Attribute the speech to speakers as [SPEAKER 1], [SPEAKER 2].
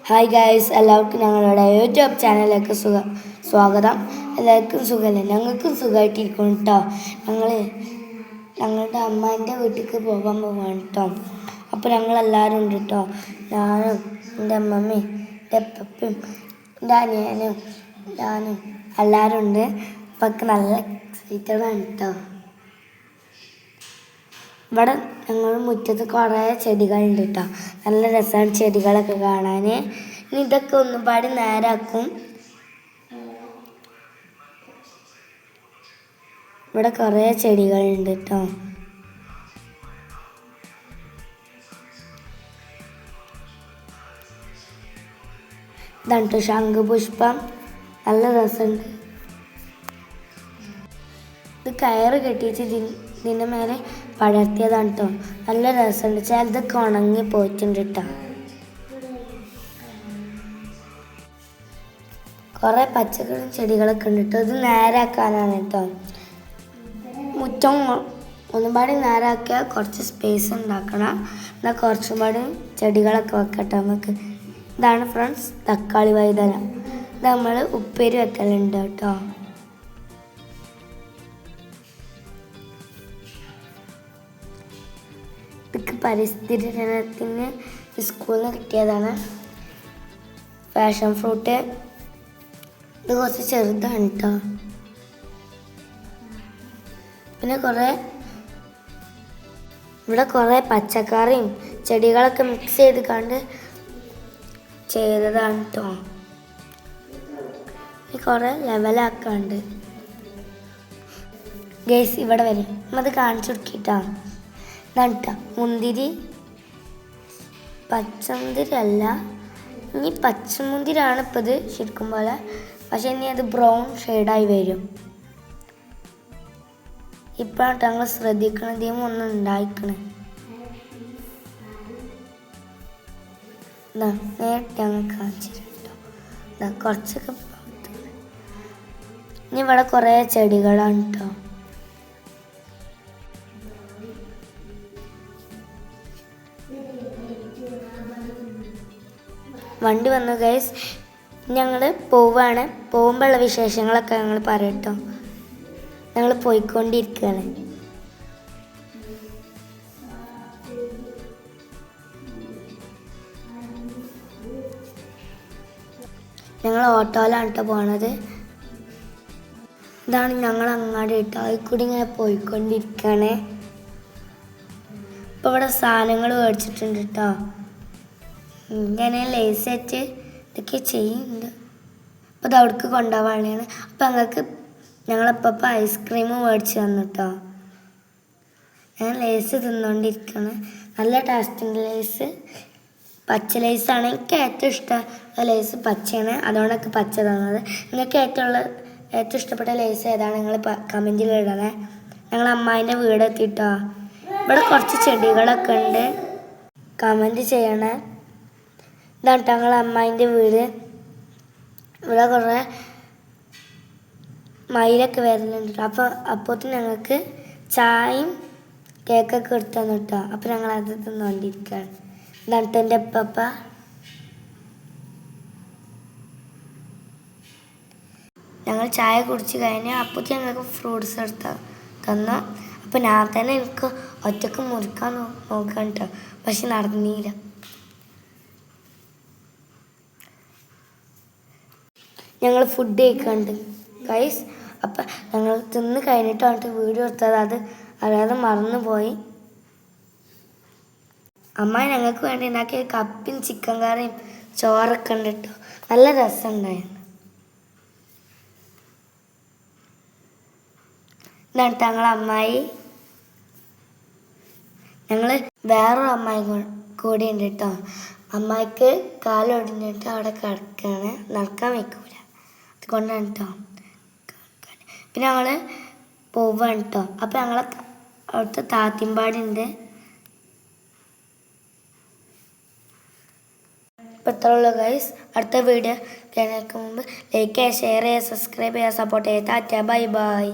[SPEAKER 1] Hi guys, എല്ലാവർക്കും ഞങ്ങളുടെ YouTube ചാനലിലേക്ക് സ്വാഗതം. എല്ലാവർക്കും സുഖമല്ലേ? ഞങ്ങൾക്കും സുഖമായിട്ടിരിക്കും കേട്ടോ. ഞങ്ങളുടെ അമ്മേൻ്റെ വീട്ടിലേക്ക് പോകാൻ പോവാണ് കേട്ടോ. അപ്പോൾ ഞങ്ങളെല്ലാവരും ഉണ്ട് കേട്ടോ. ഞാനും എൻ്റെ അമ്മമ്മയും എൻ്റെ പപ്പയും എൻ്റെ അനിയനും ഞാനും എല്ലാവരും ഉണ്ട്. അപ്പം നല്ല എക്സൈറ്റഡ് ആണ് കേട്ടോ. ഇവിടെ ഞങ്ങൾ മുറ്റത്ത് കുറേ ചെടികളുണ്ട് കേട്ടോ. നല്ല രസമാണ് ചെടികളൊക്കെ കാണാൻ. ഇനി ഇതൊക്കെ ഒന്നുപാടി നേരാക്കും. ഇവിടെ കുറേ ചെടികളുണ്ട് കേട്ടോ. ഇതാണ് കേട്ടോ ശംഖുപുഷ്പം. നല്ല രസമുണ്ട്. ഇത് കയറ് കെട്ടിയിട്ട് ഇതിൻ്റെ മേലെ പടർത്തിയതാണ് കേട്ടോ. നല്ല രസമുണ്ട്. ചിലതൊക്കെ ഉണങ്ങി പോയിട്ടുണ്ട് കേട്ടോ. കുറേ പച്ചക്കറി ചെടികളൊക്കെ ഉണ്ട് കേട്ടോ. ഇത് നേരാക്കാനാണ് കേട്ടോ. മുറ്റം ഒന്നുപാടി നേരാക്കിയാൽ കുറച്ച് സ്പേസ് ഉണ്ടാക്കണം. എന്നാൽ കുറച്ചും പാടി ചെടികളൊക്കെ വെക്കട്ടെ നമുക്ക്. ഇതാണ് ഫ്രണ്ട്സ് തക്കാളി വഴുതന. ഇത് നമ്മൾ ഉപ്പേരി വെക്കലുണ്ട് കേട്ടോ. ഇതൊക്കെ പരിസ്ഥിതി ദിനത്തിന് സ്കൂളിൽ നിന്ന് കിട്ടിയതാണ്. Passion fruit. ഇത് കുറച്ച് ചെറുതാണ് കേട്ടോ. പിന്നെ ഇവിടെ കുറേ പച്ചക്കറിയും ചെടികളൊക്കെ മിക്സ് ചെയ്ത് കണ്ട് ചെയ്തതാണ് കേട്ടോ. കുറേ ലെവലാക്കാണ്ട് ഗേസ് ഇവിടെ വരും. അത് കാണിച്ചു കൊടുക്കിട്ടാണ്. ഇതാണ് കേട്ടോ മുന്തിരി. പച്ചമുന്തിരി അല്ല, ഇനി പച്ചമുന്തിരിയാണ് ഇപ്പോൾ ഇത് ശരിക്കും പോലെ. പക്ഷെ ഇനി അത് ബ്രൗൺ ഷെയ്ഡായി വരും. ഇപ്പോഴാണ് ഞങ്ങൾ ശ്രദ്ധിക്കണം ഇതിയും ഒന്നും ഉണ്ടായിക്കണേ. നേരിട്ട് ഞങ്ങൾ കാണിച്ചിട്ടോ. കുറച്ചൊക്കെ ഇനി ഇവിടെ കുറേ ചെടികളാണ് കേട്ടോ. വണ്ടി വന്നു ഗൈസ്. ഞങ്ങൾ പോവാണ്. പോകുമ്പോഴുള്ള വിശേഷങ്ങളൊക്കെ ഞങ്ങൾ പറയട്ടോ. ഞങ്ങൾ പോയിക്കൊണ്ടിരിക്കുകയാണ്. ഞങ്ങൾ ഓട്ടോയിലാണ് കേട്ടോ പോണത്. ഇതാണ് ഞങ്ങൾ അങ്ങാടി കേട്ടോ. അതിൽ കൂടി ഇങ്ങനെ പോയിക്കൊണ്ടിരിക്കുകയാണ്. ഇപ്പോൾ ഇവിടെ സാധനങ്ങൾ മേടിച്ചിട്ടുണ്ട് കേട്ടോ. ഞാൻ ലേസ് വെച്ച് ഇതൊക്കെ ചെയ്യുന്നുണ്ട്. അപ്പോൾ ഇത് അവിടേക്ക് കൊണ്ടുപോകാനാണ്. അപ്പോൾ ഞങ്ങളപ്പം ഐസ്ക്രീം മേടിച്ച് തന്നു കേട്ടോ. ഞാൻ ലേസ് തിന്നുകൊണ്ടിരിക്കുകയാണ്. നല്ല ടേസ്റ്റുണ്ട് ലേസ്. പച്ച ലേസാണ് എനിക്ക് ഏറ്റവും ഇഷ്ടം. ലേസ് പച്ചയാണ്, അതുകൊണ്ടൊക്കെ പച്ച തന്നത്. നിങ്ങൾക്ക് ഏറ്റവും ഇഷ്ടപ്പെട്ട ലേസ് ഏതാണ് നിങ്ങൾ കമൻറ്റിൽ ഇടണേ. ഞങ്ങൾ അമ്മായിൻ്റെ വീടെത്തിട്ടോ. ഇവിടെ കുറച്ച് ചെടികളൊക്കെ ഉണ്ട്. കമൻറ്റ് ചെയ്യണേ. ഇതാണ് ഞങ്ങൾ അമ്മായിൻ്റെ വീട്. ഇവിടെ കുറേ മയിലൊക്കെ വരുന്നുണ്ട്. അപ്പോഴത്തേന് ഞങ്ങൾക്ക് ചായയും കേക്കൊക്കെ എടുത്തു തന്നു കേട്ടോ. അപ്പോൾ ഞങ്ങൾ അത് തിന്നുകൊണ്ടിരിക്കുകയാണ്. ഇതാണ് എൻ്റെ പപ്പ. ഞങ്ങൾ ചായ കുടിച്ച് കഴിഞ്ഞാൽ അപ്പോഴത്തേക്ക് ഞങ്ങൾക്ക് ഫ്രൂട്ട്സ് എടുത്ത് തന്നു. അപ്പോൾ ഞാൻ തന്നെ എനിക്ക് ഒറ്റക്ക് മുറിക്കാൻ നോക്കാൻ കേട്ടോ. പക്ഷെ നടന്നില്ല. ഞങ്ങൾ ഫുഡ് കഴിക്കാണ്ട് ഗൈസ്. അപ്പം ഞങ്ങൾ തിന്ന് കഴിഞ്ഞിട്ടാണ് വീഡിയോ എടുത്തത്. അത് അറിയാതെ മറന്നു പോയി. അമ്മ ഞങ്ങൾക്ക് വേണ്ടി ഉണ്ടാക്കിയ കപ്പിയും ചിക്കൻ കറിയും ചോറൊക്കെ ഉണ്ട് കേട്ടോ. നല്ല രസമുണ്ടായിരുന്നു. എന്നിട്ട് ഞങ്ങളെ അമ്മായി ഞങ്ങൾ വേറൊരു അമ്മായി കൂടി ഉണ്ട് കേട്ടോ. അമ്മായിക്ക് കാലൊടിഞ്ഞിട്ട് അവിടെ കിടക്കുകയാണ്. നടക്കാൻ വയ്ക്കൂല. അതുകൊണ്ടാണ് കേട്ടോ. പിന്നെ ഞങ്ങൾ പോവാണ് കേട്ടോ. അപ്പോൾ ഞങ്ങളെ അവിടുത്തെ താത്തിമ്പാടുണ്ട്. അപ്പോൾ ഇത്ര ഉള്ളൂ ഗൈസ്. അടുത്ത വീഡിയോ കാണുന്നതിന് മുമ്പ് ലൈക്ക് ചെയ്യുക, ഷെയർ ചെയ്യുക, സബ്സ്ക്രൈബ് ചെയ്യുക, സപ്പോർട്ട് ചെയ്യുക. Tata, bye bye.